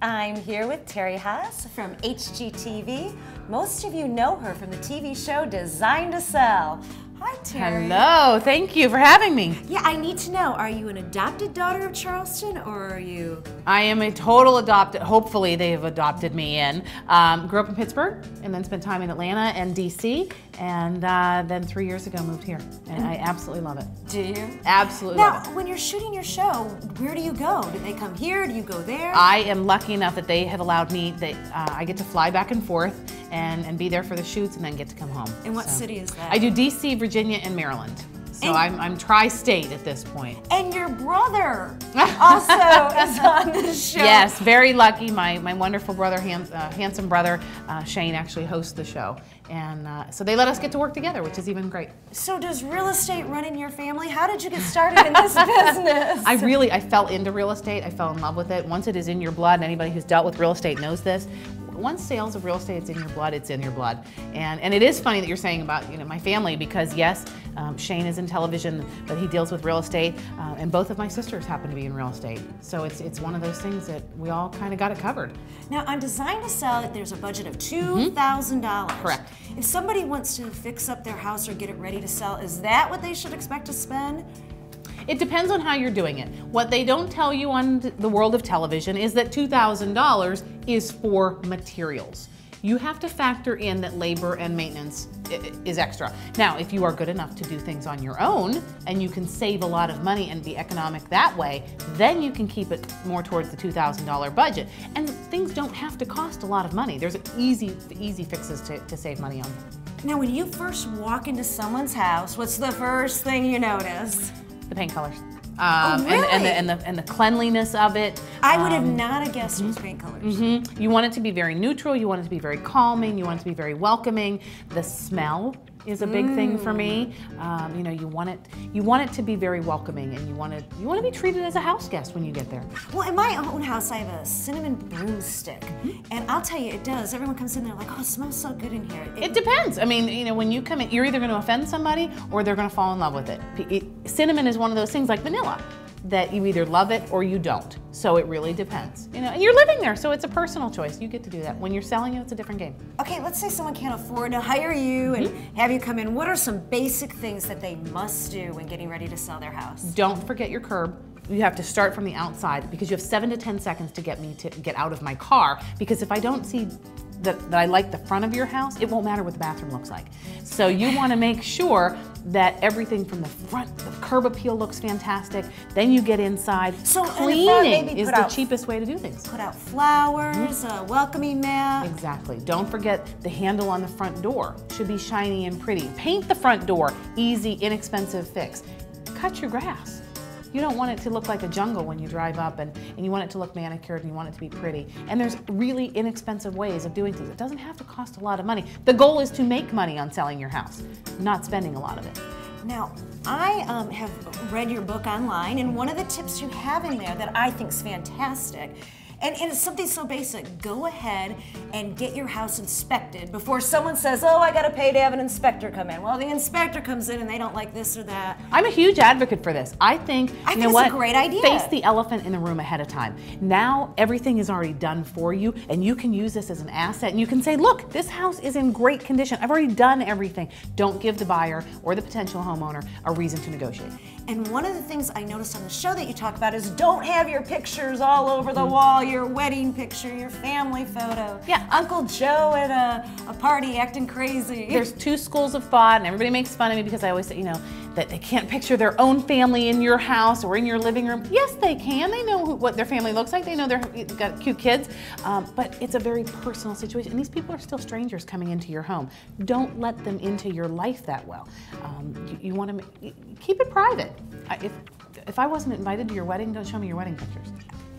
I'm here with Terry Haas from HGTV. Most of you know her from the TV show Designed to Sell. Hi, Terry. Hello, thank you for having me. Yeah, I need to know, are you an adopted daughter of Charleston, or are you? I am a total adopted, hopefully they have adopted me in. Grew up in Pittsburgh and then spent time in Atlanta and DC, and then 3 years ago moved here. And I absolutely love it. Do you? Absolutely love it. Now, when you're shooting your show, where do you go? Do they come here? Do you go there? I am lucky enough that they have allowed me, that I get to fly back and forth and be there for the shoots and then get to come home. And what city is that? I do DC, Virginia, and Maryland. So I'm tri-state at this point. And your brother also is on this show. Yes, very lucky. My wonderful brother, handsome brother, Shane, actually hosts the show. And so they let us get to work together, which is even great. So does real estate run in your family? How did you get started in this business? I fell into real estate. I fell in love with it. Once it is in your blood, and anybody who's dealt with real estate knows this, once sales of real estate is in your blood, it's in your blood. And it is funny that you're saying about my family, because yes, Shane is in television, but he deals with real estate, and both of my sisters happen to be in real estate. So it's one of those things that we all kind of got it covered. Now, on Designed to Sell, there's a budget of $2,000. Correct. If somebody wants to fix up their house or get it ready to sell, is that what they should expect to spend? It depends on how you're doing it. What they don't tell you on the world of television is that $2,000 is for materials. You have to factor in that labor and maintenance is extra. Now, if you are good enough to do things on your own and you can save a lot of money and be economic that way, then you can keep it more towards the $2,000 budget. And things don't have to cost a lot of money. There's easy fixes to save money on. Now, when you first walk into someone's house, what's the first thing you notice? The paint colors. Oh, really? and the cleanliness of it. I would have not guessed it was paint colors. You want it to be very neutral, you want it to be very calming, you want it to be very welcoming. The smell is a big thing for me. You want it to be very welcoming, and you want to be treated as a house guest when you get there. Well, in my own house, I have a cinnamon broomstick, and I'll tell you, it does. Everyone comes in there like, oh, it smells so good in here. It depends. I mean, when you come in, you're either going to offend somebody or they're going to fall in love with it. Cinnamon is one of those things, like vanilla, that you either love it or you don't. So it really depends. And you're living there, so it's a personal choice. You get to do that. When you're selling it, it's a different game. Okay, let's say someone can't afford to hire you and have you come in. What are some basic things that they must do when getting ready to sell their house? Don't forget your curb. You have to start from the outside, because you have 7 to 10 seconds to get me to get out of my car, because if I don't see that I like the front of your house, it won't matter what the bathroom looks like. So you want to make sure that everything from the front, the curb appeal looks fantastic. Then you get inside. So cleaning is the cheapest way to do things. Put out flowers, a welcoming mat. Exactly. Don't forget the handle on the front door. Should be shiny and pretty. Paint the front door. Easy, inexpensive fix. Cut your grass. You don't want it to look like a jungle when you drive up, and you want it to look manicured, and you want it to be pretty. And there's really inexpensive ways of doing things. It doesn't have to cost a lot of money. The goal is to make money on selling your house, not spending a lot of it. Now, I have read your book online, and one of the tips you have in there that I think is fantastic, and it's something so basic: go ahead and get your house inspected before someone says, oh, I gotta pay to have an inspector come in. Well, the inspector comes in and they don't like this or that. I'm a huge advocate for this. I think it's a great idea. Face the elephant in the room ahead of time. Now everything is already done for you, and you can use this as an asset, and you can say, look, this house is in great condition. I've already done everything. Don't give the buyer or the potential homeowner a reason to negotiate. And one of the things I noticed on the show that you talk about is don't have your pictures all over the wall, your wedding picture, your family photo. Yeah. Uncle Joe at a party acting crazy. There's two schools of thought, and everybody makes fun of me because I always say, that they can't picture their own family in your house or in your living room. Yes, they can. They know what their family looks like. They know they've got cute kids, but it's a very personal situation. And these people are still strangers coming into your home. Don't let them into your life that well. You want to keep it private. If I wasn't invited to your wedding, don't show me your wedding pictures.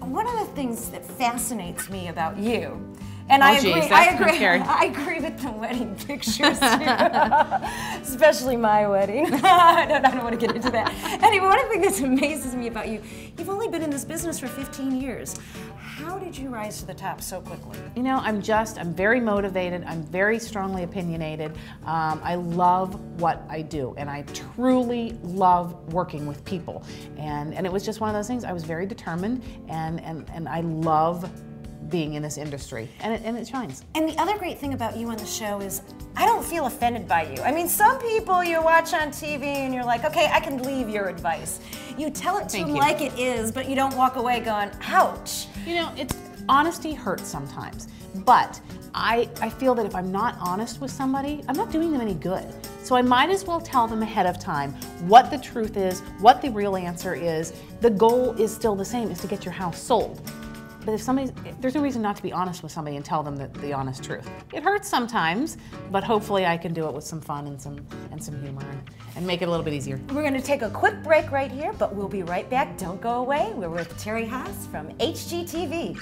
One of the things that fascinates me about you, and I agree with the wedding pictures too, especially my wedding. I don't want to get into that. Anyway, one of the things that amazes me about you, you've only been in this business for 15 years. How did you rise to the top so quickly? I'm very motivated. I'm very strongly opinionated. I love what I do, and I truly love working with people. And it was just one of those things. I was very determined, and I love being in this industry, and it shines. And the other great thing about you on the show is I don't feel offended by you. I mean, some people you watch on TV and you're like, okay, I can leave your advice. You tell it to them like it is, but you don't walk away going, ouch. You know, honesty hurts sometimes, but I feel that if I'm not honest with somebody, I'm not doing them any good. So I might as well tell them ahead of time what the truth is, what the real answer is. The goal is still the same, is to get your house sold. But there's no reason not to be honest with somebody and tell them the honest truth. It hurts sometimes, but hopefully I can do it with some fun and some humor and make it a little bit easier. We're going to take a quick break right here, but we'll be right back. Don't go away. We're with Terry Haas from HGTV.